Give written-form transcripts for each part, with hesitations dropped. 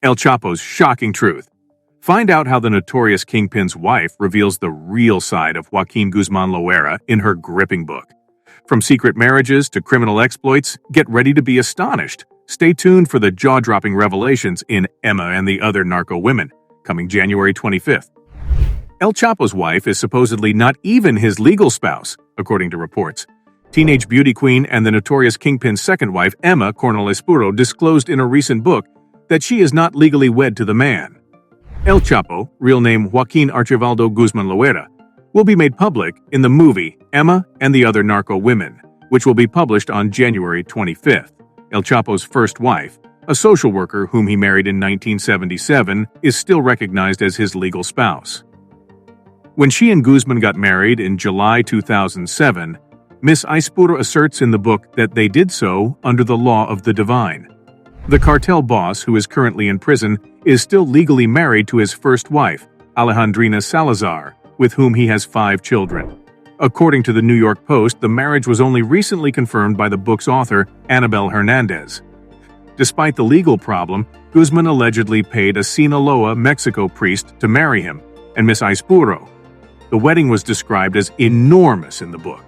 El Chapo's shocking truth. Find out how the notorious kingpin's wife reveals the real side of Joaquin Guzman Loera in her gripping book. From secret marriages to criminal exploits, get ready to be astonished. Stay tuned for the jaw-dropping revelations in Emma and the Other Narco Women, coming January 25th. El Chapo's wife is supposedly not even his legal spouse, according to reports. Teenage beauty queen and the notorious kingpin's second wife, Emma Coronel Espuro, disclosed in a recent book that she is not legally wed to the man. El Chapo, real name Joaquin Archibaldo Guzman Loera, will be made public in the movie Emma and the Other Narco Women, which will be published on January 25th. El Chapo's first wife, a social worker whom he married in 1977, is still recognized as his legal spouse. When she and Guzman got married in July 2007, Miss Aispuro asserts in the book that they did so under the law of the divine. The cartel boss, who is currently in prison, is still legally married to his first wife, Alejandrina Salazar, with whom he has 5 children. According to the New York Post, the marriage was only recently confirmed by the book's author, Anabel Hernandez. Despite the legal problem, Guzman allegedly paid a Sinaloa, Mexico priest to marry him, and Miss Aispuro. The wedding was described as enormous in the book.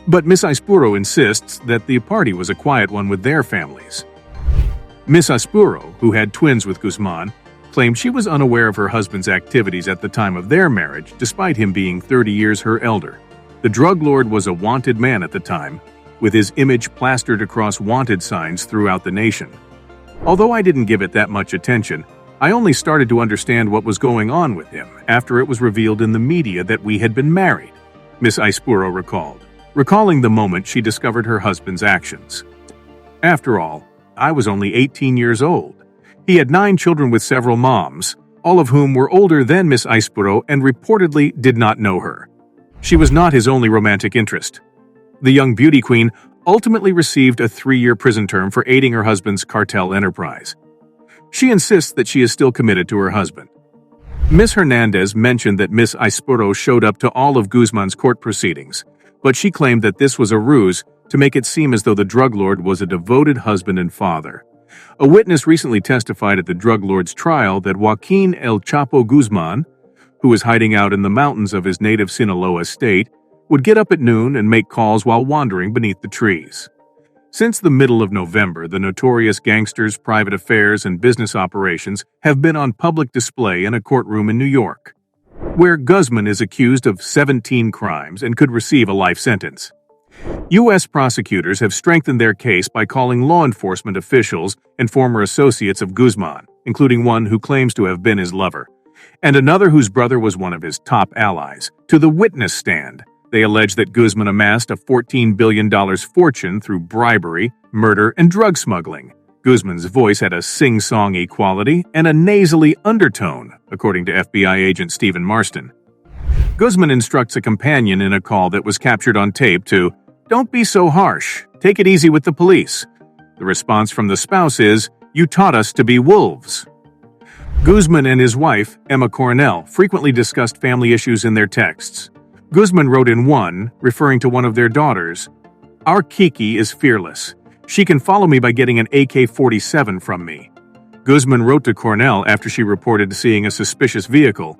But Miss Aispuro insists that the party was a quiet one with their families. Miss Aispuro, who had twins with Guzman, claimed she was unaware of her husband's activities at the time of their marriage, despite him being 30 years her elder. The drug lord was a wanted man at the time, with his image plastered across wanted signs throughout the nation. Although I didn't give it that much attention, I only started to understand what was going on with him after it was revealed in the media that we had been married, Miss Aispuro recalling the moment she discovered her husband's actions. After all, I was only 18 years old. He had 9 children with several moms, all of whom were older than Miss Aispuro and reportedly did not know her. She was not his only romantic interest. The young beauty queen ultimately received a 3-year prison term for aiding her husband's cartel enterprise. She insists that she is still committed to her husband. Miss Hernandez mentioned that Miss Aispuro showed up to all of Guzman's court proceedings, but she claimed that this was a ruse to make it seem as though the drug lord was a devoted husband and father. A witness recently testified at the drug lord's trial that Joaquin El Chapo Guzman, who was hiding out in the mountains of his native Sinaloa state, would get up at noon and make calls while wandering beneath the trees. Since the middle of November, the notorious gangster's private affairs and business operations have been on public display in a courtroom in New York, where Guzman is accused of 17 crimes and could receive a life sentence. U.S. prosecutors have strengthened their case by calling law enforcement officials and former associates of Guzman, including one who claims to have been his lover, and another whose brother was one of his top allies, to the witness stand. They allege that Guzman amassed a $14 billion fortune through bribery, murder, and drug smuggling. Guzman's voice had a sing-songy quality and a nasally undertone, according to FBI agent Stephen Marston. Guzman instructs a companion in a call that was captured on tape to, "Don't be so harsh. Take it easy with the police." The response from the spouse is, "You taught us to be wolves." Guzman and his wife, Emma Coronel, frequently discussed family issues in their texts. Guzman wrote in one, referring to one of their daughters, "Our Kiki is fearless. She can follow me by getting an AK-47 from me." Guzman wrote to Coronel after she reported seeing a suspicious vehicle,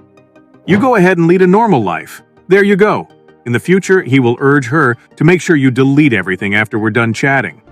"You go ahead and lead a normal life. There you go. In the future, he will urge her to make sure you delete everything after we're done chatting."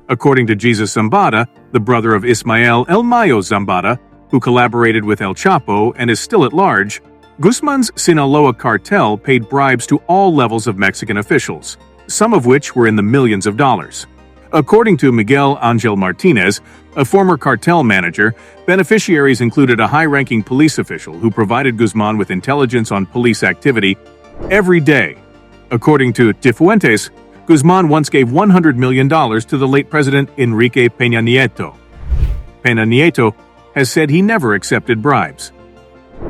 According to Jesus Zambada, the brother of Ismael El Mayo Zambada, who collaborated with El Chapo and is still at large, Guzman's Sinaloa cartel paid bribes to all levels of Mexican officials, some of which were in the millions of dollars. According to Miguel Angel Martinez, a former cartel manager, beneficiaries included a high-ranking police official who provided Guzman with intelligence on police activity every day. According to Cifuentes, Guzman once gave $100 million to the late President Enrique Peña Nieto. Peña Nieto has said he never accepted bribes.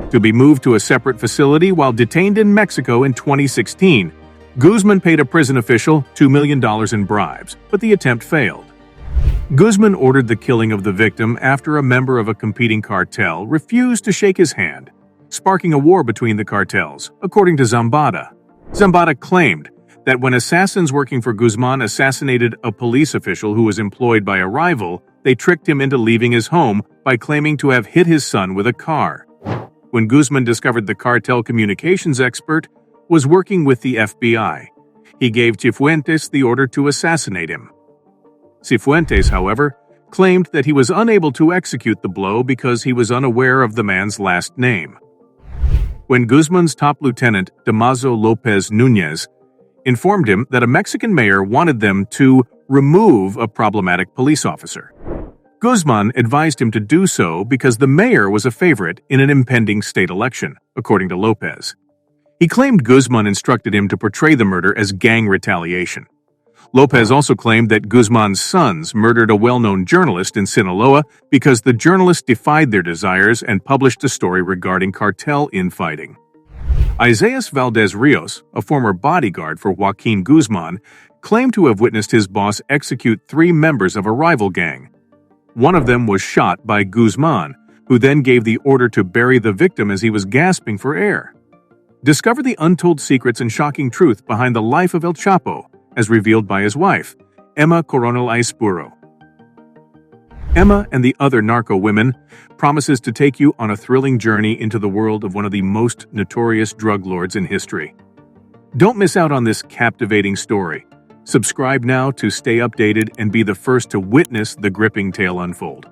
To be moved to a separate facility while detained in Mexico in 2016, Guzman paid a prison official $2 million in bribes, but the attempt failed. Guzman ordered the killing of the victim after a member of a competing cartel refused to shake his hand, sparking a war between the cartels, according to Zambada. Zambada claimed that when assassins working for Guzman assassinated a police official who was employed by a rival, they tricked him into leaving his home by claiming to have hit his son with a car. When Guzman discovered the cartel communications expert was working with the FBI, he gave Cifuentes the order to assassinate him. Cifuentes, however, claimed that he was unable to execute the blow because he was unaware of the man's last name. When Guzman's top lieutenant, Damaso Lopez Nunez, informed him that a Mexican mayor wanted them to remove a problematic police officer, Guzman advised him to do so because the mayor was a favorite in an impending state election, according to Lopez. He claimed Guzman instructed him to portray the murder as gang retaliation. Lopez also claimed that Guzman's sons murdered a well-known journalist in Sinaloa because the journalist defied their desires and published a story regarding cartel infighting. Isaias Valdez Rios, a former bodyguard for Joaquin Guzman, claimed to have witnessed his boss execute 3 members of a rival gang. One of them was shot by Guzman, who then gave the order to bury the victim as he was gasping for air. Discover the untold secrets and shocking truth behind the life of El Chapo, as revealed by his wife, Emma Coronel Aispuro. Emma and the Other Narco Women promises to take you on a thrilling journey into the world of one of the most notorious drug lords in history. Don't miss out on this captivating story. Subscribe now to stay updated and be the first to witness the gripping tale unfold.